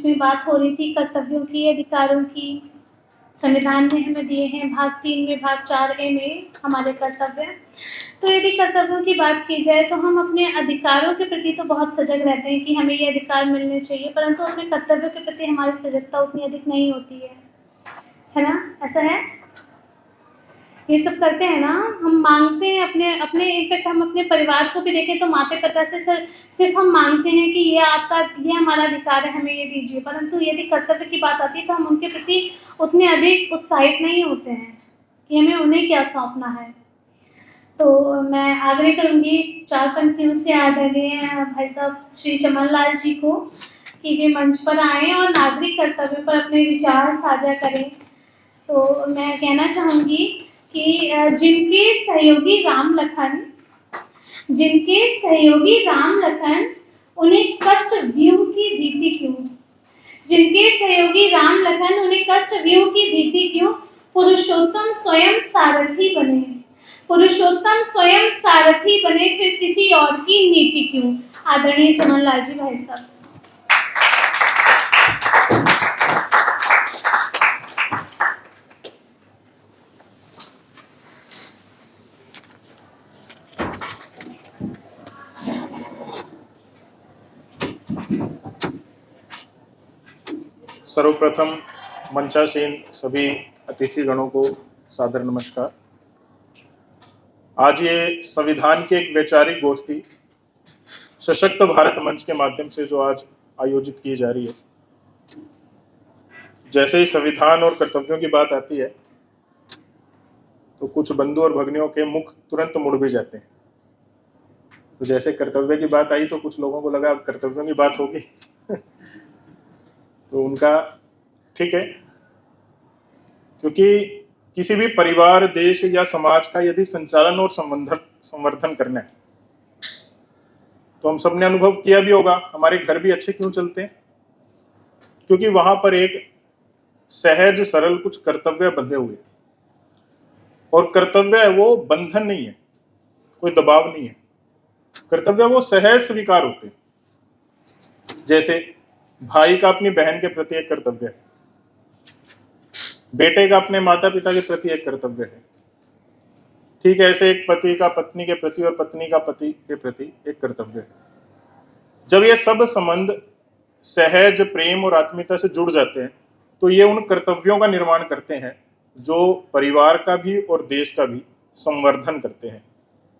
में बात हो रही थी कर्तव्यों की, अधिकारों की। संविधान ने हमें दिए हैं भाग 3 में, भाग 4A में हमारे कर्तव्य। तो यदि कर्तव्यों की बात की जाए तो हम अपने अधिकारों के प्रति तो बहुत सजग रहते हैं कि हमें ये अधिकार मिलने चाहिए, परंतु अपने कर्तव्यों के प्रति हमारी सजगता उतनी अधिक नहीं होती है ना? ऐसा है? ये सब करते हैं ना, हम मांगते हैं अपने इनफैक्ट हम अपने परिवार को भी देखें तो माता पिता से सिर्फ हम मांगते हैं कि ये हमारा अधिकार है, हमें ये दीजिए, परंतु यदि कर्तव्य की बात आती है तो हम उनके प्रति उतने अधिक उत्साहित नहीं होते हैं कि हमें उन्हें क्या सौंपना है। तो मैं आग्रह करूँगी 4 पंक्तियों से आदरणीय भाई साहब श्री चमन लाल जी को कि वे मंच पर आएँ और नागरिक कर्तव्य पर अपने विचार साझा करें। तो मैं कहना चाहूँगी कि जिनके सहयोगी राम लखन उन्हें कष्ट व्यूह की भीति क्यों? जिनके सहयोगी राम लखन उन्हें कष्ट व्यूह की भीति क्यों? पुरुषोत्तम स्वयं सारथी बने, पुरुषोत्तम स्वयं सारथी बने, फिर किसी और की नीति क्यों? आदरणीय चमन लाल जी भाई साहब। सर्वप्रथम मंचासीन सभी अतिथिगणों को सादर नमस्कार। आज ये संविधान की एक वैचारिक गोष्ठी सशक्त भारत मंच के माध्यम से जो आज आयोजित की जा रही है, जैसे ही संविधान और कर्तव्यों की बात आती है तो कुछ बंधु और भगिनियों के मुख तुरंत मुड़ भी जाते हैं। तो जैसे कर्तव्य की बात आई तो कुछ लोगों को लगा अब कर्तव्यों की बात होगी तो उनका ठीक है, क्योंकि किसी भी परिवार, देश या समाज का यदि संचालन और संवर्धन करना है तो हम सबने अनुभव किया भी होगा, हमारे घर भी अच्छे क्यों चलते हैं? क्योंकि वहां पर एक सहज सरल कुछ कर्तव्य बंधे हुए, और कर्तव्य वो बंधन नहीं है, कोई दबाव नहीं है। कर्तव्य वो सहज स्वीकार होते हैं। जैसे भाई का अपनी बहन के प्रति एक कर्तव्य है, बेटे का अपने माता पिता के प्रति एक कर्तव्य है, ठीक है, ऐसे एक पति का पत्नी के प्रति और पत्नी का पति के प्रति एक कर्तव्य है। जब ये सब संबंध सहज प्रेम और आत्मीयता से जुड़ जाते हैं तो ये उन कर्तव्यों का निर्माण करते हैं जो परिवार का भी और देश का भी संवर्धन करते हैं।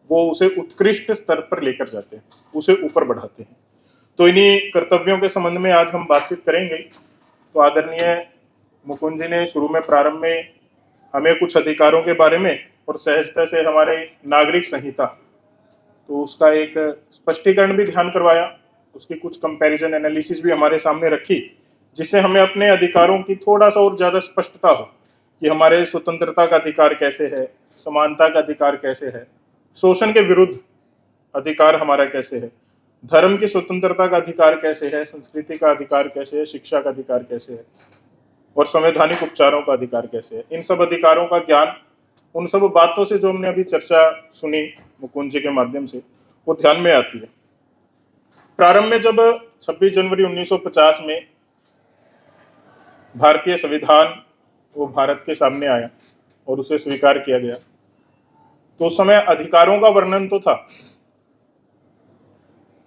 वो उसे उत्कृष्ट स्तर पर लेकर जाते हैं, उसे ऊपर बढ़ाते हैं। तो इन्हीं कर्तव्यों के संबंध में आज हम बातचीत करेंगे। तो आदरणीय मुकुंद जी ने शुरू में प्रारंभ में हमें कुछ अधिकारों के बारे में और सहजता से हमारे नागरिक संहिता, तो उसका एक स्पष्टीकरण भी ध्यान करवाया, उसकी कुछ कंपैरिजन एनालिसिस भी हमारे सामने रखी, जिससे हमें अपने अधिकारों की थोड़ा सा और ज्यादा स्पष्टता हो कि हमारे स्वतंत्रता का अधिकार कैसे है, समानता का अधिकार कैसे है, शोषण के विरुद्ध अधिकार हमारा कैसे है, धर्म की स्वतंत्रता का अधिकार कैसे है, संस्कृति का अधिकार कैसे है, शिक्षा का अधिकार कैसे है, और संवैधानिक उपचारों का अधिकार कैसे है। इन सब अधिकारों का ज्ञान उन सब बातों से जो हमने अभी चर्चा सुनी मुकुंद जी के माध्यम से, वो ध्यान में आती है। प्रारंभ में जब 26 जनवरी 1950 में भारतीय संविधान वो भारत के सामने आया और उसे स्वीकार किया गया, तो उस समय अधिकारों का वर्णन तो था,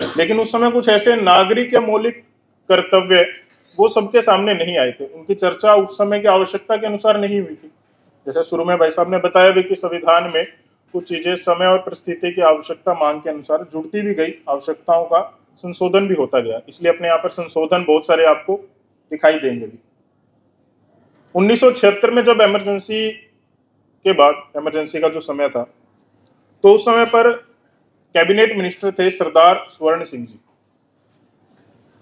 लेकिन उस समय कुछ ऐसे नागरिक या मौलिक कर्तव्य वो सबके सामने नहीं आए थे। उनकी चर्चा उस समय की आवश्यकता के अनुसार नहीं हुई थी। जैसे शुरू में भाई साहब ने बताया भी कि संविधान में कुछ चीजें समय और परिस्थिति की आवश्यकता मांग के अनुसार जुड़ती भी गई, आवश्यकताओं का संशोधन भी होता गया, इसलिए अपने यहाँ पर संशोधन बहुत सारे आपको दिखाई देंगे भी। 1976 में जब इमरजेंसी के बाद, इमरजेंसी का जो समय था, तो उस समय पर कैबिनेट मिनिस्टर थे सरदार स्वर्ण सिंह जी।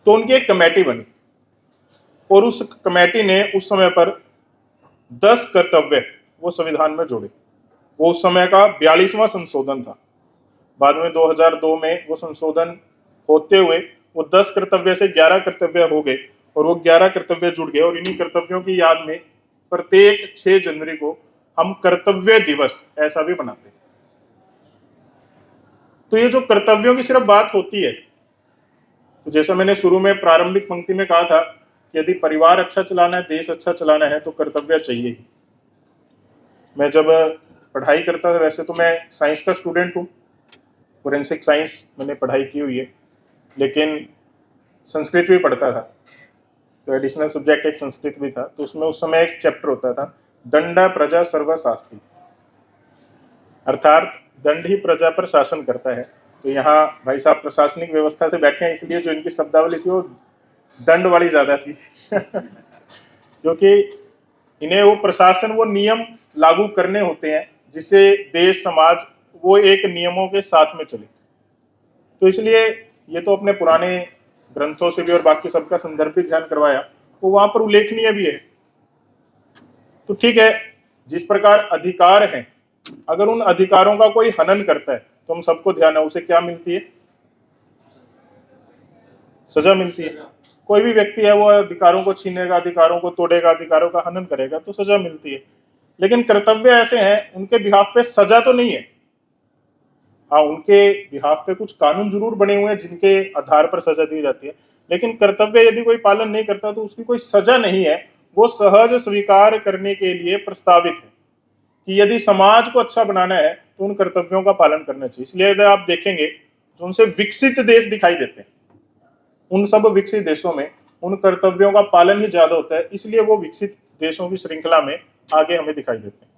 तो उनकी एक कमेटी बनी और उस कमेटी ने उस समय पर 10 कर्तव्य वो संविधान में जोड़े। वो उस समय का 42वां संशोधन था। बाद में 2002 में वो संशोधन होते हुए वो 10 कर्तव्य से 11 कर्तव्य हो गए, और वो 11 कर्तव्य जुड़ गए। और इन्हीं कर्तव्यों की याद में प्रत्येक 6 जनवरी को हम कर्तव्य दिवस ऐसा भी मनाते हैं। तो ये जो कर्तव्यों की सिर्फ बात होती है, तो जैसा मैंने शुरू में प्रारंभिक पंक्ति में कहा था कि यदि परिवार अच्छा चलाना है, देश अच्छा चलाना है, तो कर्तव्य चाहिए ही। मैं जब पढ़ाई करता था, वैसे तो मैं साइंस का स्टूडेंट हूँ, फोरेंसिक साइंस मैंने पढ़ाई की हुई है, लेकिन संस्कृत भी पढ़ता था, तो एडिशनल सब्जेक्ट एक संस्कृत भी था। तो उसमें उस समय एक चैप्टर होता था, दंड प्रजा सर्व शास्ति, अर्थात दंड ही प्रजा पर शासन करता है। तो यहाँ भाई साहब प्रशासनिक व्यवस्था से बैठे हैं, इसलिए जो इनकी शब्दावली थी वो दंड वाली ज्यादा थी क्योंकि इन्हें वो प्रशासन, वो नियम लागू करने होते हैं जिससे देश समाज वो एक नियमों के साथ में चले। तो इसलिए ये तो अपने पुराने ग्रंथों से भी और बाकी सबका संदर्भ भी ध्यान करवाया, वो वहां पर उल्लेखनीय भी है। तो ठीक है, जिस प्रकार अधिकार हैं, अगर उन अधिकारों का कोई हनन करता है तो हम सबको ध्यान है उसे क्या मिलती है? सजा मिलती है। कोई भी व्यक्ति है वो अधिकारों को छीनेगा, अधिकारों को तोड़ेगा, अधिकारों का हनन करेगा तो सजा मिलती है। लेकिन कर्तव्य ऐसे हैं, उनके बिहाफ पे सजा तो नहीं है। हाँ, उनके बिहाफ पे कुछ कानून जरूर बने हुए हैं जिनके आधार पर सजा दी जाती है, लेकिन कर्तव्य यदि कोई पालन नहीं करता तो उसकी कोई सजा नहीं है, वो सहज स्वीकार करने के लिए प्रस्तावित है कि यदि समाज को अच्छा बनाना है तो उन कर्तव्यों का पालन करना चाहिए। इसलिए यदि आप देखेंगे जो उनसे विकसित देश दिखाई देते हैं, उन सब विकसित देशों में उन कर्तव्यों का पालन ही ज्यादा होता है, इसलिए वो विकसित देशों की श्रृंखला में आगे हमें दिखाई देते हैं।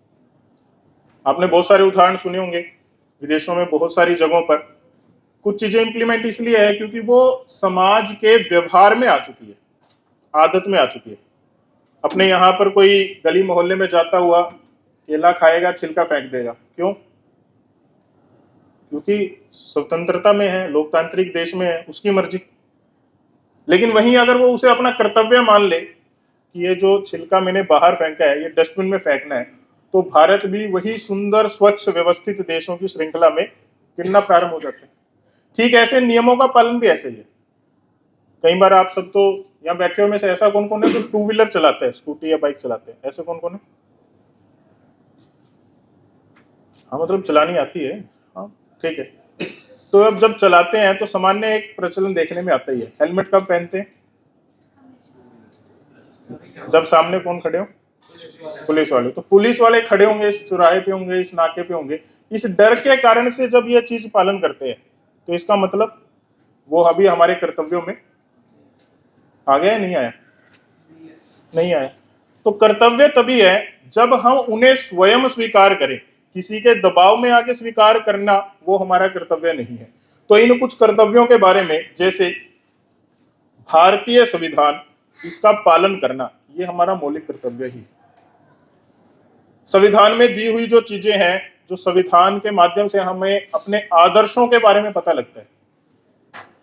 आपने बहुत सारे उदाहरण सुने होंगे विदेशों में, बहुत सारी जगहों पर कुछ चीजें इंप्लीमेंट इसलिए है क्योंकि वो समाज के व्यवहार में आ चुकी है, आदत में आ चुकी है। अपने यहाँ पर कोई गली मोहल्ले में जाता हुआ केला खाएगा, छिलका फेंक देगा, क्यों? क्योंकि स्वतंत्रता में है, लोकतांत्रिक देश में है, उसकी मर्जी। लेकिन वहीं अगर वो उसे अपना कर्तव्य मान ले कि ये जो छिलका मैंने बाहर फेंका है ये डस्टबिन में फेंकना है, तो भारत भी वही सुंदर स्वच्छ व्यवस्थित देशों की श्रृंखला में गिनना प्रारंभ हो जाते हैं। ठीक ऐसे नियमों का पालन भी ऐसे ही है। कई बार आप सब तो यहाँ बैठे हो में से ऐसा कौन कौन है जो टू व्हीलर चलाते हैं, स्कूटी या बाइक चलाते हैं? ऐसे कौन कौन है? हाँ, मतलब चलानी आती है। हाँ, ठीक है। तो अब जब चलाते हैं तो सामान्य एक प्रचलन देखने में आता ही है, हेलमेट कब पहनते हैं? जब सामने कौन खड़े हो? पुलिस वाले। तो पुलिस वाले खड़े होंगे, इस चौराहे पे होंगे, इस नाके पे होंगे, इस डर के कारण से जब ये चीज पालन करते हैं तो इसका मतलब वो अभी हमारे कर्तव्यों में आ गया, नहीं आया? नहीं आया। तो कर्तव्य तभी है जब हम उन्हें स्वयं स्वीकार करें, किसी के दबाव में आके स्वीकार करना वो हमारा कर्तव्य नहीं है। तो इन कुछ कर्तव्यों के बारे में, जैसे भारतीय संविधान, इसका पालन करना ये हमारा मौलिक कर्तव्य ही है। संविधान में दी हुई जो चीजें हैं, जो संविधान के माध्यम से हमें अपने आदर्शों के बारे में पता लगता है,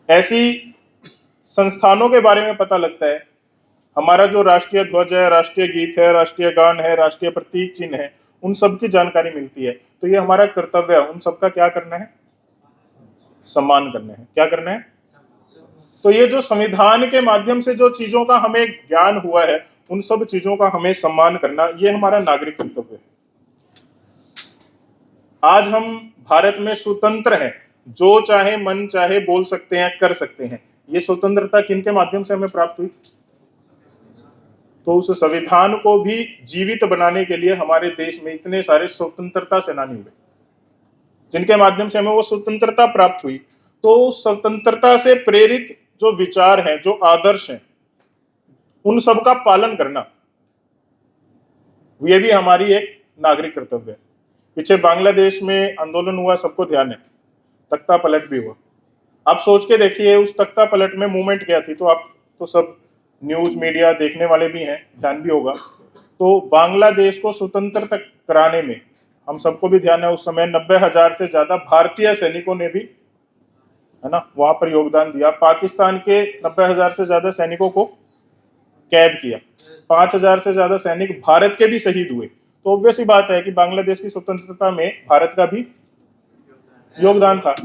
ऐसी संस्थानों के बारे में पता लगता है, हमारा जो राष्ट्रीय ध्वज है, राष्ट्रीय गीत है, राष्ट्रीय गान है, राष्ट्रीय प्रतीक चिन्ह है, उन सब की जानकारी मिलती है। तो ये हमारा कर्तव्य है, उन सबका क्या करना है? सम्मान करना है। क्या करना है? तो ये जो संविधान के माध्यम से जो चीजों का हमें ज्ञान हुआ है, उन सब चीजों का हमें सम्मान करना, ये हमारा नागरिक कर्तव्य है। आज हम भारत में स्वतंत्र हैं, जो चाहे मन चाहे बोल सकते हैं, कर सकते हैं। ये स्वतंत्रता किनके माध्यम से हमें प्राप्त हुई? तो उस संविधान को भी जीवित बनाने के लिए हमारे देश में इतने सारे स्वतंत्रता सेनानी हुए जिनके माध्यम से हमें वो स्वतंत्रता प्राप्त हुई। तो स्वतंत्रता से प्रेरित जो विचार हैं, जो आदर्श हैं, उन सब का पालन करना ये भी हमारी एक नागरिक कर्तव्य है। पीछे बांग्लादेश में आंदोलन हुआ, सबको ध्यान है, तख्ता पलट भी हुआ। आप सोच के देखिए उस तख्ता पलट में मूवमेंट क्या थी। तो आप तो सब न्यूज मीडिया देखने वाले भी हैं, ध्यान भी होगा। तो बांग्लादेश को स्वतंत्र तक कराने में हम सबको भी ध्यान है, उस समय 90,000 से ज्यादा भारतीय सैनिकों ने भी, है ना, वहां पर योगदान दिया। पाकिस्तान के 90,000 से ज्यादा सैनिकों को कैद किया, 5,000 से ज्यादा सैनिक भारत के भी शहीद हुए। तो ऑब्वियस ही बात है कि बांग्लादेश की स्वतंत्रता में भारत का भी योगदान था।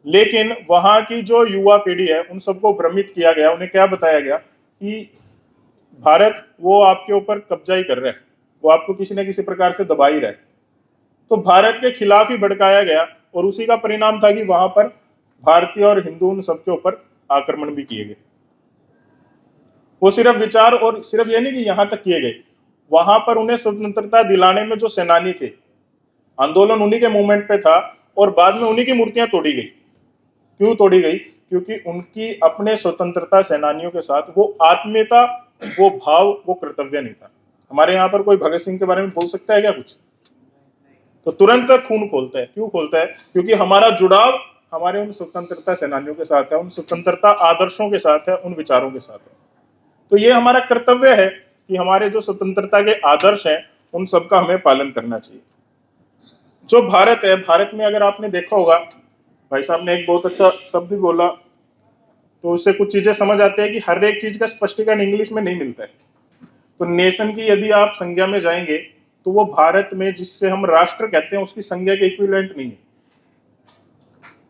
लेकिन वहां की जो युवा पीढ़ी है उन सबको भ्रमित किया गया, उन्हें क्या बताया गया कि भारत वो आपके ऊपर कब्जा ही कर रहा है, वो आपको किसी न किसी प्रकार से दबा ही रहा है। तो भारत के खिलाफ ही भड़काया गया और उसी का परिणाम था कि वहां पर भारतीय और हिंदू उन सबके ऊपर आक्रमण भी किए गए। वो सिर्फ विचार, और सिर्फ ये नहीं कि यहाँ तक किए गए, वहां पर उन्हें स्वतंत्रता दिलाने में जो सेनानी थे, आंदोलन उन्हीं के मूवमेंट पे था, और बाद में उन्हीं की मूर्तियां तोड़ी गई। क्यों तोड़ी गई? क्योंकि उनकी अपने स्वतंत्रता सेनानियों के साथ वो आत्मीयता, वो भाव, वो कर्तव्य नहीं था। हमारे यहाँ पर कोई भगत सिंह के बारे में बोल सकता है क्या कुछ? तो तुरंत खून खोलता है। क्यों खोलता है? क्योंकि हमारा जुड़ाव हमारे उन स्वतंत्रता सेनानियों के साथ है, उन स्वतंत्रता आदर्शों के साथ है, उन विचारों के साथ है। तो ये हमारा कर्तव्य है कि हमारे जो स्वतंत्रता के आदर्श हैं उन सबका हमें पालन करना चाहिए। जो भारत है, भारत में अगर आपने देखा होगा, भाई साहब ने एक बहुत अच्छा शब्द भी बोला, तो उससे कुछ चीजें समझ आते हैं कि हर एक चीज का स्पष्टीकरण इंग्लिश में नहीं मिलता है। तो नेशन की यदि आप संज्ञा में जाएंगे तो वो भारत में जिससे हम राष्ट्र कहते हैं उसकी संज्ञा के इक्विवेलेंट नहीं है।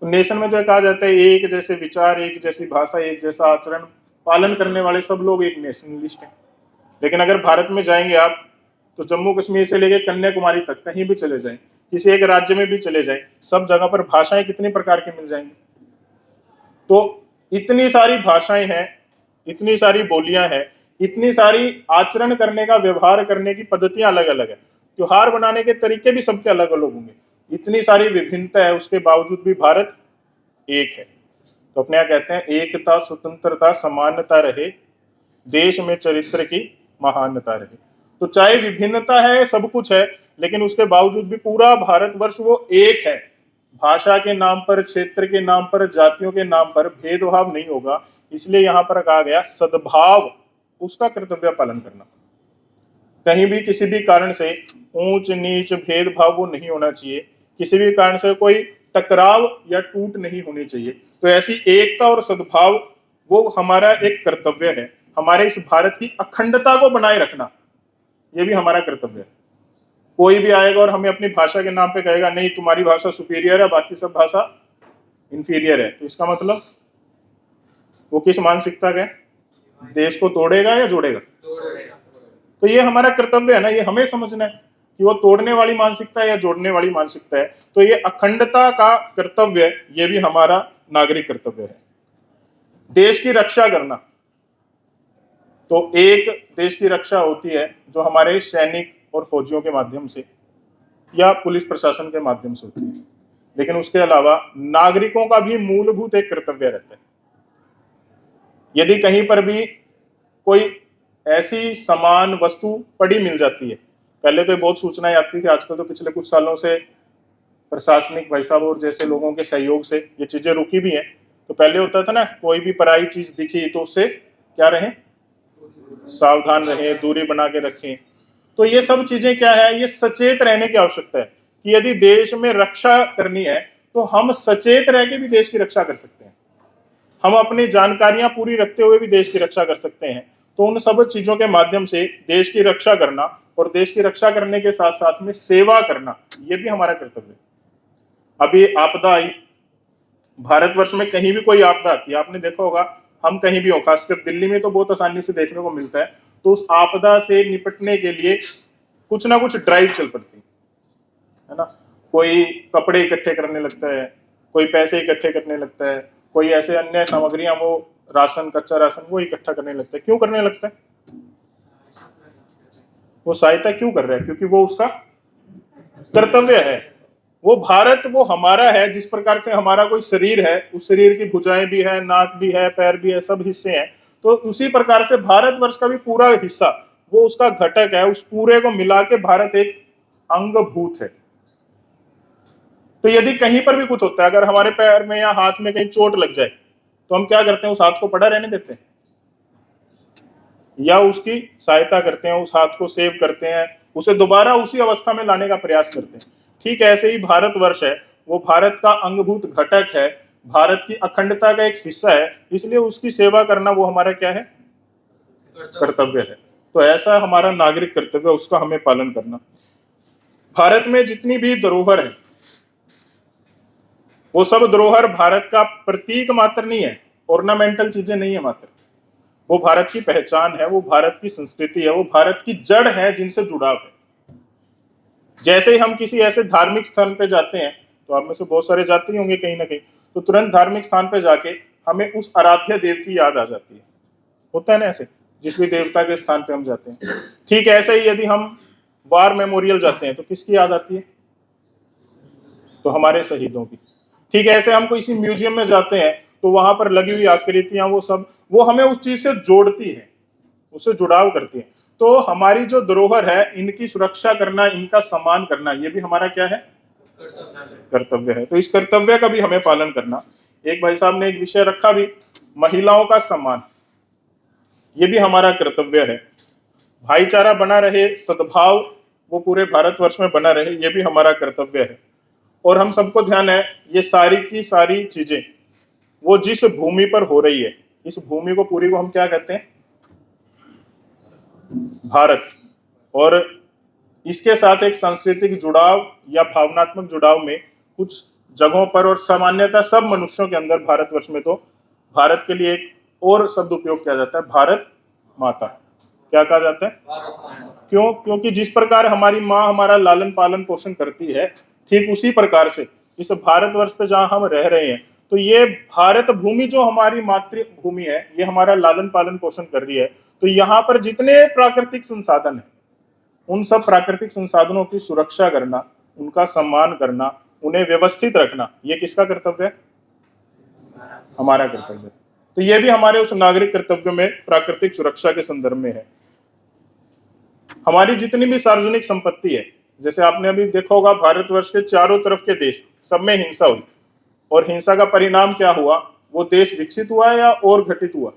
तो नेशन में तो कहा जाता है एक जैसे विचार, एक जैसी भाषा, एक जैसा आचरण पालन करने वाले सब लोग एक नेशनलिस्ट हैं। लेकिन अगर भारत में जाएंगे आप, तो जम्मू कश्मीर से लेकर कन्याकुमारी तक कहीं भी चले जाएं, किसी एक राज्य में भी चले जाएं, सब जगह पर भाषाएं कितनी प्रकार की मिल जाएंगी। तो इतनी सारी भाषाएं हैं, इतनी सारी बोलियां हैं, इतनी सारी आचरण करने का, व्यवहार करने की पद्धतियां अलग अलग है, त्योहार बनाने के तरीके भी सबके अलग अलग होंगे, इतनी सारी विभिन्नता है, उसके बावजूद भी भारत एक है। तो अपने यहाँ कहते हैं एकता, स्वतंत्रता, समानता रहे, देश में चरित्र की महानता रहे। तो चाहे विभिन्नता है, सब कुछ है, लेकिन उसके बावजूद भी पूरा भारतवर्ष वो एक है। भाषा के नाम पर, क्षेत्र के नाम पर, जातियों के नाम पर भेदभाव नहीं होगा। इसलिए यहाँ पर कहा गया सद्भाव, उसका कर्तव्य पालन करना। कहीं भी किसी भी कारण से ऊंच नीच भेदभाव वो नहीं होना चाहिए, किसी भी कारण से कोई टकराव या टूट नहीं होनी चाहिए। तो ऐसी एकता और सद्भाव वो हमारा एक कर्तव्य है। हमारे इस भारत की अखंडता को बनाए रखना ये भी हमारा कर्तव्य है। कोई भी आएगा और हमें अपनी भाषा के नाम पे कहेगा नहीं तुम्हारी भाषा सुपीरियर है, बाकी सब भाषा इंफीरियर है, तो इसका मतलब वो किस मानसिकता का है? देश को तोड़ेगा या जोड़ेगा? तो ये हमारा कर्तव्य है ना, ये हमें समझना है कि वो तोड़ने वाली मानसिकता है या जोड़ने वाली मानसिकता है। तो ये अखंडता का कर्तव्य, ये भी हमारा नागरिक कर्तव्य है। देश की रक्षा करना, तो एक देश की रक्षा होती है जो हमारे सैनिक और फौजियों के माध्यम से या पुलिस प्रशासन के माध्यम से होती है, लेकिन उसके अलावा नागरिकों का भी मूलभूत एक कर्तव्य रहता है। यदि कहीं पर भी कोई ऐसी सामान वस्तु पड़ी मिल जाती है, पहले तो बहुत सूचनाएं आती थी, आजकल तो पिछले कुछ सालों से प्रशासनिक भाई साहब और जैसे लोगों के सहयोग से ये चीजें रुकी भी हैं। तो पहले होता था ना, कोई भी पराई चीज दिखी तो उससे क्या रहें, सावधान रहें, दूरी बना के रखें। तो ये सब चीजें क्या है, ये सचेत रहने की आवश्यकता है कि यदि देश में रक्षा करनी है तो हम सचेत रह के भी देश की रक्षा कर सकते हैं, हम अपनी जानकारियां पूरी रखते हुए भी देश की रक्षा कर सकते हैं। तो उन सब चीजों के माध्यम से देश की रक्षा करना और देश की रक्षा करने के साथ साथ में सेवा करना, ये भी हमारा कर्तव्य है। अभी आपदा आई, भारतवर्ष में कहीं भी कोई आपदा आती है, आपने देखा होगा, हम कहीं भी हो, खासकर दिल्ली में तो बहुत आसानी से देखने को मिलता है, तो उस आपदा से निपटने के लिए कुछ ना कुछ ड्राइव चल पड़ती है ना। कोई कपड़े इकट्ठे करने लगता है, कोई पैसे इकट्ठे करने लगता है, कोई ऐसे अन्य सामग्रियां, वो राशन, कच्चा राशन वो इकट्ठा करने लगता है। क्यों करने लगता है? वो सहायता क्यों कर रहा है? क्योंकि वो उसका कर्तव्य है। वो भारत वो हमारा है, जिस प्रकार से हमारा कोई शरीर है, उस शरीर की भुजाएं भी है, नाक भी है, पैर भी है, सब हिस्से हैं, तो उसी प्रकार से भारतवर्ष का भी पूरा हिस्सा वो उसका घटक है। उस पूरे को मिला के भारत एक अंगभूत है। तो यदि कहीं पर भी कुछ होता है, अगर हमारे पैर में या हाथ में कहीं चोट लग जाए, तो हम क्या करते हैं? उस हाथ को पड़ा रहने देते हैं या उसकी सहायता करते हैं, उस हाथ को सेव करते हैं, उसे दोबारा उसी अवस्था में लाने का प्रयास करते हैं। ठीक ऐसे ही भारतवर्ष है, वो भारत का अंगभूत घटक है, भारत की अखंडता का एक हिस्सा है, इसलिए उसकी सेवा करना वो हमारा क्या है? कर्तव्य है। तो ऐसा हमारा नागरिक कर्तव्य, उसका हमें पालन करना। भारत में जितनी भी धरोहर है, वो सब धरोहर भारत का प्रतीक मात्र नहीं है, ऑर्नामेंटल चीजें नहीं है मात्र, वो भारत की पहचान है, वो भारत की संस्कृति है, वो भारत की जड़ है जिनसे जुड़ाव है। जैसे ही हम किसी ऐसे धार्मिक स्थान पे जाते हैं, तो आप में से बहुत सारे जाते ही होंगे कहीं ना कहीं, तो तुरंत धार्मिक स्थान पे जाके हमें उस आराध्य देव की याद आ जाती है, होता है ना ऐसे। जिस भी देवता के स्थान पे हम जाते हैं। ठीक ऐसे ही यदि हम वार मेमोरियल जाते हैं तो किसकी याद आती है? तो हमारे शहीदों की। ठीक ऐसे हम किसी म्यूजियम में जाते हैं तो वहां पर लगी हुई आकृतियां वो हमें उस चीज से जोड़ती है, उससे जुड़ाव करती है। तो हमारी जो धरोहर है इनकी सुरक्षा करना, इनका सम्मान करना, ये भी हमारा क्या है? कर्तव्य है। तो इस कर्तव्य का भी हमें पालन करना। एक भाई साहब ने एक विषय रखा भी, महिलाओं का सम्मान, ये भी हमारा कर्तव्य है। भाईचारा बना रहे, सद्भाव वो पूरे भारतवर्ष में बना रहे, ये भी हमारा कर्तव्य है। और हम सबको ध्यान है, ये सारी की सारी चीजें वो जिस भूमि पर हो रही है, इस भूमि को पूरी को हम क्या कहते हैं? भारत। और इसके साथ एक सांस्कृतिक जुड़ाव या भावनात्मक जुड़ाव में कुछ जगहों पर और सामान्यतः सब मनुष्यों के अंदर भारतवर्ष में तो भारत के लिए एक और शब्द उपयोग किया जाता है, भारत माता। क्या कहा जाता है? क्यों? क्योंकि जिस प्रकार हमारी माँ हमारा लालन पालन पोषण करती है, ठीक उसी प्रकार से इस भारतवर्ष पे जहां हम रह रहे हैं, तो ये भारत भूमि जो हमारी मातृभूमि है, ये हमारा लालन पालन पोषण कर रही है। तो यहाँ पर जितने प्राकृतिक संसाधन है, उन सब प्राकृतिक संसाधनों की सुरक्षा करना, उनका सम्मान करना, उन्हें व्यवस्थित रखना, ये किसका कर्तव्य है? हमारा कर्तव्य। तो ये भी हमारे उस नागरिक कर्तव्य में प्राकृतिक सुरक्षा के संदर्भ में है। हमारी जितनी भी सार्वजनिक संपत्ति है, जैसे आपने अभी देखा होगा भारतवर्ष के चारों तरफ के देश सब में हिंसा हुई, और हिंसा का परिणाम क्या हुआ? वो देश विकसित हुआ या और घटित हुआ?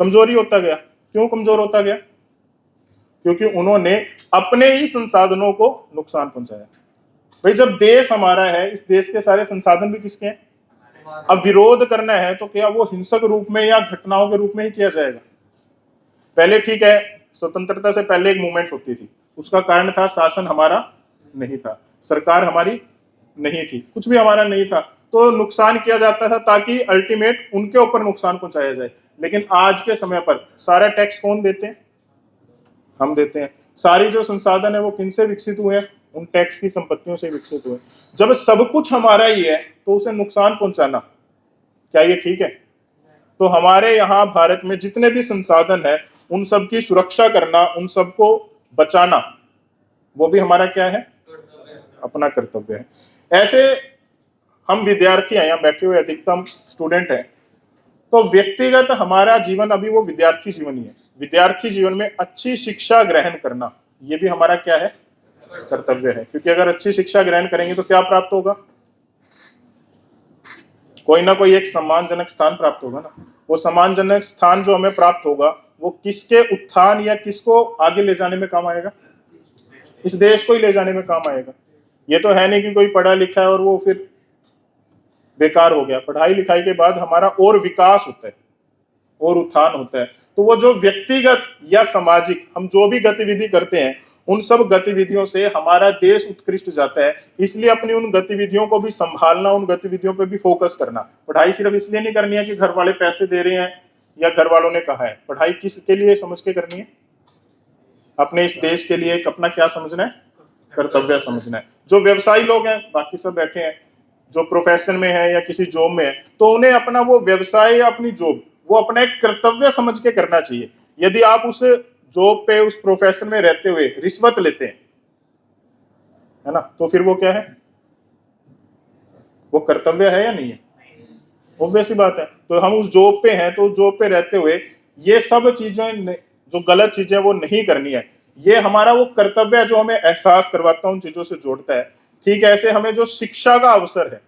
कमजोरी होता गया। क्यों कमजोर होता गया? क्योंकि उन्होंने अपने ही संसाधनों को नुकसान पहुंचाया। भाई जब देश हमारा है, इस देश के सारे संसाधन भी किसके हैं? अब विरोध करना है तो क्या वो हिंसक रूप में या घटनाओं के रूप में ही किया जाएगा? पहले ठीक है, स्वतंत्रता से पहले एक मूवमेंट होती थी, उसका कारण था शासन हमारा नहीं था, सरकार हमारी नहीं थी, कुछ भी हमारा नहीं था, तो नुकसान किया जाता था ताकि अल्टीमेट उनके ऊपर नुकसान पहुंचाया जाए। लेकिन आज के समय पर सारा टैक्स कौन देते हैं? हम देते हैं। सारी जो संसाधन है वो किनसे विकसित हुए हैं? उन टैक्स की संपत्तियों से विकसित हुए। जब सब कुछ हमारा ही है तो उसे नुकसान पहुंचाना, क्या ये ठीक है? तो हमारे यहाँ भारत में जितने भी संसाधन है उन सब की सुरक्षा करना, उन सबको बचाना, वो भी हमारा क्या है? अपना कर्तव्य है। ऐसे हम विद्यार्थी हैं, यहाँ बैठे हुए अधिकतम स्टूडेंट हैं, तो व्यक्तिगत हमारा जीवन अभी वो विद्यार्थी जीवन ही है। विद्यार्थी जीवन में अच्छी शिक्षा ग्रहण करना, ये भी हमारा क्या है? कर्तव्य है। क्योंकि अगर अच्छी शिक्षा ग्रहण करेंगे तो क्या प्राप्त होगा? कोई ना कोई एक सम्मानजनक स्थान प्राप्त होगा ना। वो सम्मानजनक स्थान जो हमें प्राप्त होगा वो किसके उत्थान या किसको आगे ले जाने में काम आएगा? इस देश को ही ले जाने में काम आएगा। ये तो है नहीं कि कोई पढ़ा लिखा है और वो फिर बेकार हो गया। पढ़ाई लिखाई के बाद हमारा और विकास होता है और उत्थान होता है। तो वो जो व्यक्तिगत या सामाजिक हम जो भी गतिविधि करते हैं, उन सब गतिविधियों से हमारा देश उत्कृष्ट जाता है। इसलिए अपनी उन गतिविधियों को भी संभालना, उन गतिविधियों पे भी फोकस करना। पढ़ाई सिर्फ इसलिए नहीं करनी है कि घर वाले पैसे दे रहे हैं या घर वालों ने कहा है। पढ़ाई किसके लिए समझ के करनी है? अपने इस देश के लिए एक अपना क्या समझना है? कर्तव्य समझना है। जो व्यवसायी लोग हैं, बाकी सब बैठे हैं, जो प्रोफेशन में है या किसी जॉब में है, तो उन्हें अपना वो व्यवसाय या अपनी जॉब वो अपना एक कर्तव्य समझ के करना चाहिए। यदि आप उस जॉब पे, उस प्रोफेशन में रहते हुए रिश्वत लेते हैं, है ना, तो फिर वो क्या है? वो कर्तव्य है या नहीं है? ऑब्वियस ही बात है। तो हम उस जॉब पे हैं तो जॉब पे रहते हुए ये सब चीजें, जो गलत चीजें वो नहीं करनी है। ये हमारा वो कर्तव्य है जो हमें एहसास करवाता है, उन चीजों से जोड़ता है। ठीक है, ऐसे हमें जो शिक्षा का अवसर है,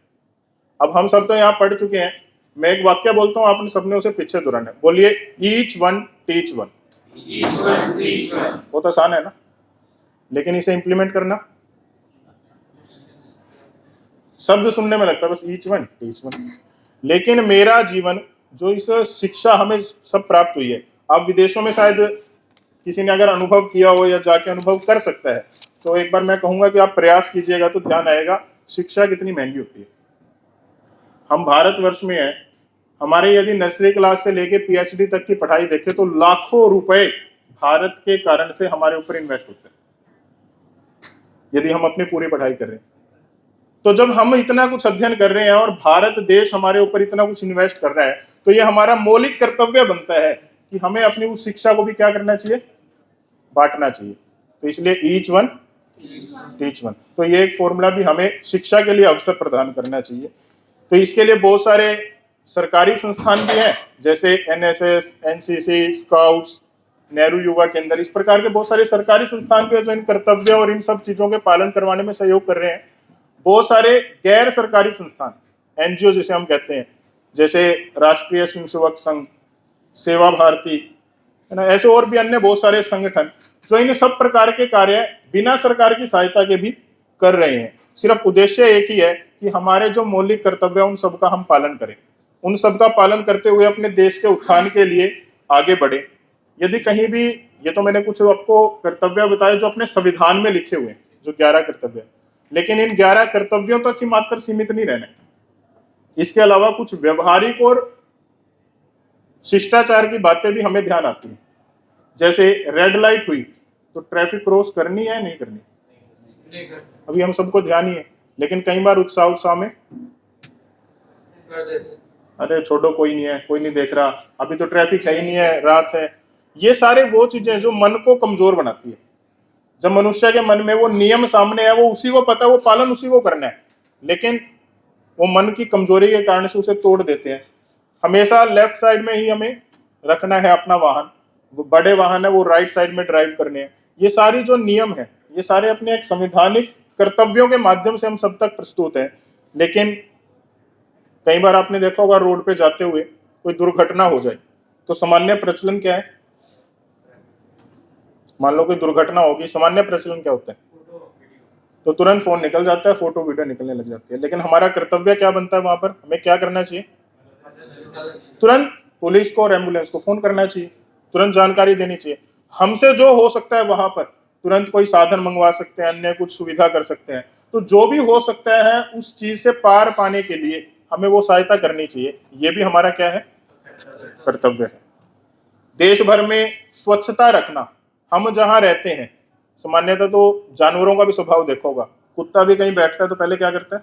अब हम सब तो यहाँ पढ़ चुके हैं, मैं एक वाक्य बोलता हूँ, आपने सबने उसे पीछे दोहराना है। बोलिए, ईच वन टीच वन। बहुत आसान है ना, लेकिन इसे इंप्लीमेंट करना शब्द सुनने में लगता है बस ईच वन टीच वन, लेकिन मेरा जीवन जो इस शिक्षा हमें सब प्राप्त हुई है, आप विदेशों में शायद किसी ने अगर अनुभव किया हो या जाके अनुभव कर सकता है, तो एक बार मैं कहूंगा कि आप प्रयास कीजिएगा तो ध्यान आएगा शिक्षा कितनी महंगी होती है। हम भारतवर्ष में हैं, हमारे यदि नर्सरी क्लास से लेके पीएचडी तक की पढ़ाई देखें तो लाखों रुपए भारत के कारण से हमारे ऊपर इन्वेस्ट होते हैं यदि हम अपनी पूरी पढ़ाई कर रहे हैं। तो जब हम इतना कुछ अध्ययन कर रहे हैं और भारत देश हमारे ऊपर इतना कुछ इन्वेस्ट कर रहा है, तो ये हमारा मौलिक कर्तव्य बनता है कि हमें अपनी उस शिक्षा को भी क्या करना चाहिए, बांटना चाहिए। तो इसलिए ईच वन टीच वन, तो ये एक फॉर्मूला भी हमें शिक्षा के लिए अवसर प्रदान करना चाहिए। तो इसके लिए बहुत सारे सरकारी संस्थान भी हैं, जैसे एनएसएस, एनसीसी, स्काउट्स, नेहरू युवा केंद्र, इस प्रकार के बहुत सारे सरकारी संस्थान भी हैं जो इन कर्तव्य और इन सब चीजों के पालन करवाने में सहयोग कर रहे हैं। बहुत सारे गैर सरकारी संस्थान, एनजीओ जिसे हम कहते हैं, जैसे राष्ट्रीय स्वयंसेवक संघ, सेवा भारती, है ना, ऐसे और भी अन्य बहुत सारे संगठन जो इन सब प्रकार के कार्य बिना सरकार की सहायता के भी कर रहे हैं। सिर्फ उद्देश्य एक ही है कि हमारे जो मौलिक कर्तव्य उन सबका हम पालन करें, उन सबका पालन करते हुए अपने देश के उत्थान के लिए आगे बढ़े। यदि कहीं भी, ये तो मैंने कुछ आपको कर्तव्य बताए जो अपने संविधान में लिखे हुए हैं, जो 11 कर्तव्य, लेकिन इन 11 कर्तव्यों तक ही मात्र सीमित नहीं रहना। इसके अलावा कुछ व्यवहारिक और शिष्टाचार की बातें भी हमें ध्यान आती हैं। जैसे रेड लाइट हुई तो ट्रैफिक क्रॉस करनी है नहीं करनी, अभी हम सबको ध्यान ही है, लेकिन कई बार उत्साह में अरे छोड़ो, कोई नहीं है, कोई नहीं देख रहा, अभी तो ट्रैफिक है ही नहीं है, रात है। ये सारे वो चीजें जो मन को कमजोर बनाती है। जब मनुष्य के मन में वो नियम सामने है, वो उसी को पता है, वो पालन उसी को करना है, लेकिन वो मन की कमजोरी के कारण से उसे तोड़ देते हैं। हमेशा लेफ्ट साइड में ही हमें रखना है अपना वाहन, वो बड़े वाहन है वो राइट साइड में ड्राइव करने हैं। ये सारी जो नियम है, ये सारे अपने एक संवैधानिक कर्तव्यों के माध्यम से हम सब तक प्रस्तुत हैं। लेकिन कई बार आपने देखा होगा, रोड पे जाते हुए कोई दुर्घटना हो जाए तो सामान्य प्रचलन क्या है? मान लो कोई दुर्घटना होगी, सामान्य प्रचलन क्या होता है? तो तुरंत फोन निकल जाता है, फोटो वीडियो निकलने लग जाती है। लेकिन हमारा कर्तव्य क्या बनता है? वहां पर हमें क्या करना चाहिए? तुरंत पुलिस को और एम्बुलेंस को फोन करना चाहिए, तुरंत जानकारी देनी चाहिए। हमसे जो हो सकता है वहां पर तुरंत कोई साधन मंगवा सकते हैं, अन्य कुछ सुविधा कर सकते हैं। तो जो भी हो सकता है उस चीज से पार पाने के लिए हमें वो सहायता करनी चाहिए। ये भी हमारा क्या है? कर्तव्य है। देश भर में स्वच्छता रखना, हम जहां रहते हैं, सामान्यतः तो जानवरों का भी स्वभाव देखा होगा, कुत्ता भी कहीं बैठता है तो पहले क्या करता है?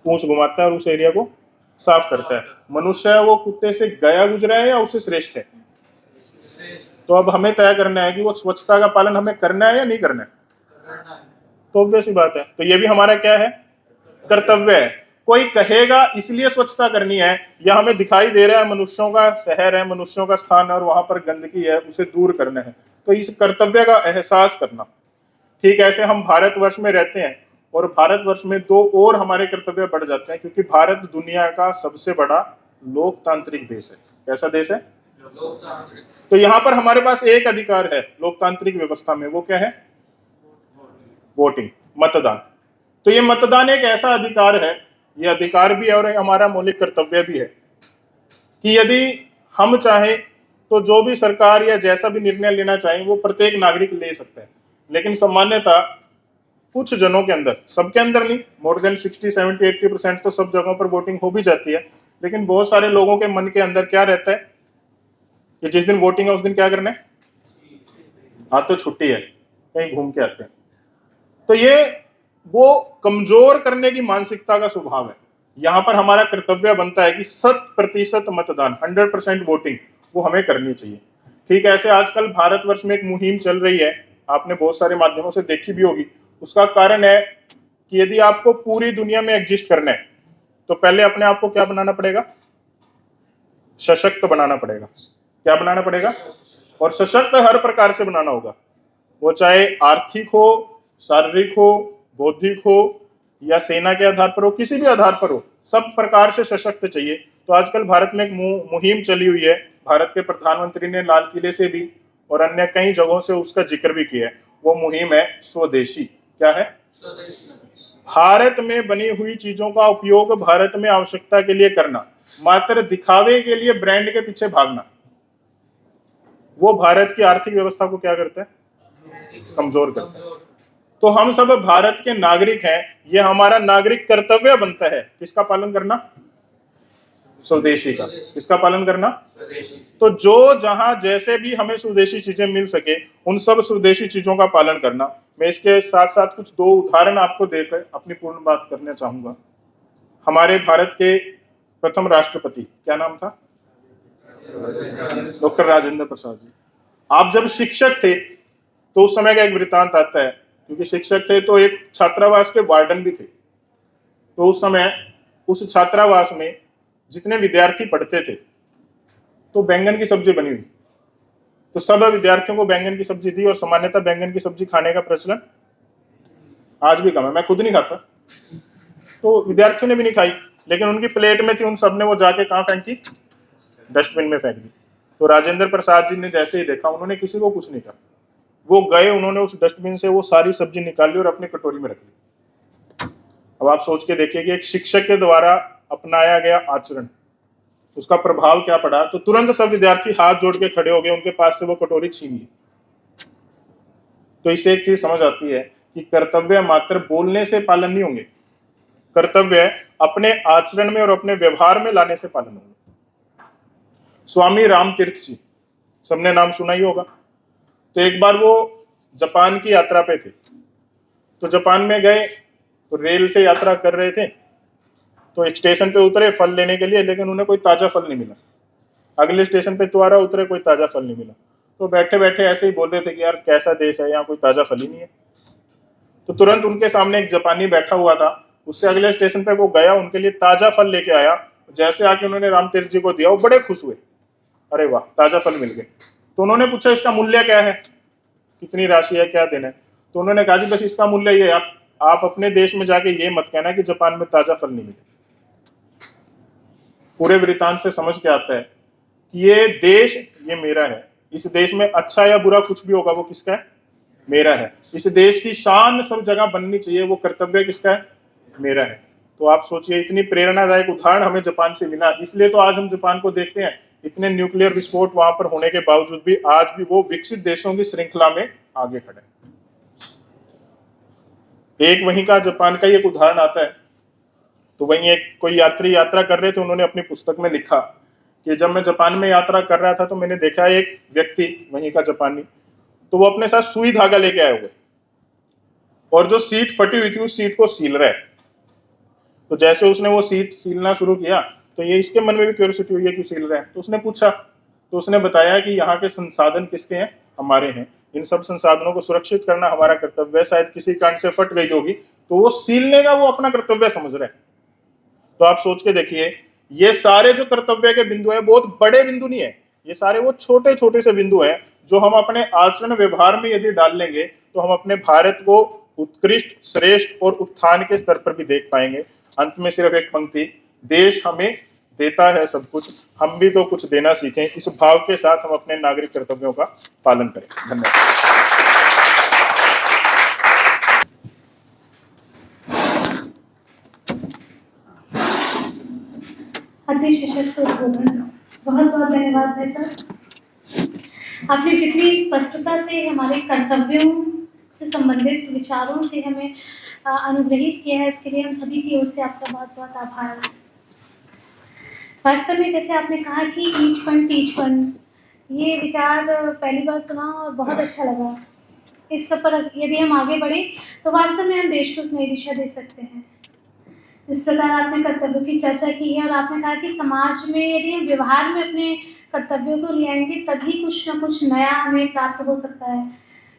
पूंछ घुमाता है और उस एरिया को साफ करता है। मनुष्य है वो कुत्ते से गया गुजरा है या उससे श्रेष्ठ है? तो अब हमें तय करना है कि वो स्वच्छता का पालन हमें करना है या नहीं करना है। तो ऑब्वियस सी बात है, तो ये भी हमारा क्या है? कर्तव्य है। कोई कहेगा इसलिए स्वच्छता करनी है, या हमें दिखाई दे रहा है मनुष्यों का शहर है, मनुष्यों का स्थान है और वहां पर गंदगी है, उसे दूर करना है, तो इस कर्तव्य का एहसास करना। ठीक ऐसे हम भारतवर्ष में रहते हैं और भारतवर्ष में दो और हमारे कर्तव्य बढ़ जाते हैं, क्योंकि भारत दुनिया का सबसे बड़ा लोकतांत्रिक देश है। कैसा देश है? तो यहाँ पर हमारे पास एक अधिकार है लोकतांत्रिक व्यवस्था में, वो क्या है? वोटिंग, मतदान। तो ये मतदान एक ऐसा अधिकार है, ये अधिकार भी है और हमारा मौलिक कर्तव्य भी है कि यदि हम चाहें तो जो भी सरकार या जैसा भी निर्णय लेना चाहें वो प्रत्येक नागरिक ले सकता है। लेकिन सामान्यतः कुछ जनों के अंदर, सबके अंदर नहीं, मोर देन 60, 70, 80% तो सब जगहों पर वोटिंग हो भी जाती है, लेकिन बहुत सारे लोगों के मन के अंदर क्या रहता है कि जिस दिन वोटिंग है उस दिन क्या करना है? हाँ तो छुट्टी है, कहीं घूम के आते हैं। तो ये वो कमजोर करने की मानसिकता का स्वभाव है। यहां पर हमारा कर्तव्य बनता है कि 100% मतदान, 100% वोटिंग वो हमें करनी चाहिए। ठीक है, ऐसे आजकल भारतवर्ष में एक मुहिम चल रही है, आपने बहुत सारे माध्यमों से देखी भी होगी। उसका कारण है कि यदि आपको पूरी दुनिया में एग्जिस्ट करना है तो पहले अपने आप को क्या बनाना पड़ेगा? सशक्त बनाना पड़ेगा। क्या बनाना पड़ेगा? और सशक्त हर प्रकार से बनाना होगा, वो चाहे आर्थिक हो, शारीरिक हो, बौद्धिक हो या सेना के आधार पर हो, किसी भी आधार पर हो, सब प्रकार से सशक्त चाहिए। तो आजकल भारत में एक मुहिम चली हुई है, भारत के प्रधानमंत्री ने लाल किले से भी और अन्य कई जगहों से उसका जिक्र भी किया है। वो मुहिम है स्वदेशी। क्या है? भारत में बनी हुई चीजों का उपयोग भारत में आवश्यकता के लिए करना, मात्र दिखावे के लिए ब्रांड के पीछे भागना, वो भारत की आर्थिक व्यवस्था को क्या करता है? कमजोर करता है। तो हम सब भारत के नागरिक हैं, ये हमारा नागरिक कर्तव्य बनता है किसका पालन करना? स्वदेशी का। किसका पालन करना? तो जो जहां जैसे भी हमें स्वदेशी चीजें मिल सके उन सब स्वदेशी चीजों का पालन करना। मैं इसके साथ साथ कुछ दो उदाहरण आपको देकर अपनी पूर्ण बात करना चाहूंगा। हमारे भारत के प्रथम राष्ट्रपति क्या नाम था? डॉक्टर राजेंद्र प्रसाद जी। आप जब शिक्षक थे तो उस समय का एक वृत्तांत आता है, क्योंकि शिक्षक थे तो एक छात्रावास के वार्डन भी थे। तो उस समय उस छात्रावास में जितने विद्यार्थी पढ़ते थे तो बैंगन की सब्जी बनी हुई, तो सब विद्यार्थियों को बैंगन की सब्जी दी, और सामान्यतः बैंगन की सब्जी खाने का प्रचलन आज भी कम है, मैं खुद नहीं खाता, तो विद्यार्थियों ने भी नहीं खाई, लेकिन उनकी प्लेट में थी, उन सब ने वो जाके कहाँ फेंकी, डस्टबिन में फेंक दी। तो राजेंद्र प्रसाद जी ने जैसे ही देखा, उन्होंने किसी को कुछ नहीं कहा, वो गए, उन्होंने उस डस्टबिन से वो सारी सब्जी निकाल ली और अपनी कटोरी में रख ली। अब आप सोच के देखिए कि एक शिक्षक के द्वारा अपनाया गया आचरण, उसका प्रभाव क्या पड़ा। तो तुरंत सब विद्यार्थी हाथ जोड़ के खड़े हो गए, उनके पास से वो कटोरी छीन ली। तो इससे एक चीज समझ आती है कि कर्तव्य मात्र बोलने से पालन नहीं होंगे, कर्तव्य अपने आचरण में और अपने व्यवहार में लाने से पालन होंगे। स्वामी राम तीर्थ जी, सबने नाम सुना ही होगा। तो एक बार वो जापान की यात्रा पे थे, तो जापान में गए, तो रेल से यात्रा कर रहे थे, तो एक स्टेशन पे उतरे फल लेने के लिए, लेकिन उन्हें कोई ताजा फल नहीं मिला। अगले स्टेशन पे दोबारा उतरे, कोई ताजा फल नहीं मिला। तो बैठे बैठे ऐसे ही बोल रहे थे कि यार कैसा देश है, यहाँ कोई ताजा फल ही नहीं है। तो तुरंत उनके सामने एक जापानी बैठा हुआ था, उससे अगले स्टेशन पे वो गया, उनके लिए ताजा फल लेके आया। जैसे आके उन्होंने राम तीर्थ जी को दिया, वो बड़े खुश हुए, अरे वाह ताजा फल मिल गए। तो उन्होंने पूछा इसका मूल्य क्या है, कितनी राशि है, क्या देना है। तो उन्होंने कहा जी बस इसका मूल्य ये, आप अपने देश में जाके ये मत कहना कि जापान में ताजा फल नहीं मिले। पूरे वृत्तांत से समझ के आता है कि ये देश ये मेरा है, इस देश में अच्छा या बुरा कुछ भी होगा वो किसका है, मेरा है। इस देश की शान सब जगह बननी चाहिए, वो कर्तव्य किसका है, मेरा है। तो आप सोचिए इतनी प्रेरणादायक उदाहरण हमें जापान से मिला, इसलिए तो आज हम जापान को देखते हैं, इतने न्यूक्लियर विस्फोट वहां पर होने के बावजूद भी आज भी वो विकसित देशों की श्रृंखला में आगे खड़े। एक वहीं का जापान का एक उदाहरण आता है। तो वहीं एक कोई यात्री यात्रा कर रहे थे, उन्होंने अपनी पुस्तक में लिखा कि जब मैं जापान में यात्रा कर रहा था तो मैंने देखा एक व्यक्ति वहीं का जापानी, तो वो अपने साथ सुई धागा लेके आए हुए, और जो सीट फटी हुई थी उस सीट को सील रहा है। तो जैसे उसने वो सीट सीलना शुरू किया, तो ये इसके मन में भी क्यूरियोसिटी हुई है क्यों सील रहे हैं। तो उसने पूछा, तो उसने बताया कि यहाँ के संसाधन किसके हैं, हमारे हैं, इन सब संसाधनों को सुरक्षित करना हमारा कर्तव्य है। शायद किसी कारण से फट गई होगी, तो वो सीलने का वो अपना कर्तव्य समझ रहे हैं। तो आप सोच के देखिए, ये सारे जो कर्तव्य के बिंदु है बहुत बड़े बिंदु नहीं है, ये सारे वो छोटे छोटे से बिंदु है जो हम अपने आचरण व्यवहार में यदि डाल लेंगे तो हम अपने भारत को उत्कृष्ट, श्रेष्ठ और उत्थान के स्तर पर भी देख पाएंगे। अंत में सिर्फ एक पंक्ति, देश हमें देता है सब कुछ, हम भी तो कुछ देना सीखें। इस भाव के साथ हम अपने नागरिक कर्तव्यों का पालन करें। धन्यवाद। अति सशक्त उद्बोधन, बहुत बहुत धन्यवाद भाई साहब। आपने जितनी स्पष्टता से हमारे कर्तव्यों से संबंधित विचारों से हमें अनुग्रहित किया है, इसके लिए हम सभी की ओर से आपका बहुत बहुत आभार। वास्तव में जैसे आपने कहा कि ईच फंड टीच फंड, ये विचार पहली बार सुना और बहुत अच्छा लगा। इस सब पर यदि हम आगे बढ़े तो वास्तव में हम देश को एक नई दिशा दे सकते हैं। जिस प्रकार आपने कर्तव्यों की चर्चा की है और आपने कहा कि समाज में यदि हम व्यवहार में अपने कर्तव्यों को ले आएंगे तभी कुछ न कुछ नया हमें प्राप्त हो सकता है।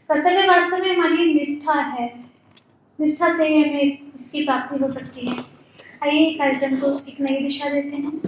कर्तव्य वास्तव में हमारी निष्ठा है, निष्ठा से ही हमें इसकी प्राप्ति हो सकती है। आइए कार्यक्रम को एक नई दिशा देते हैं।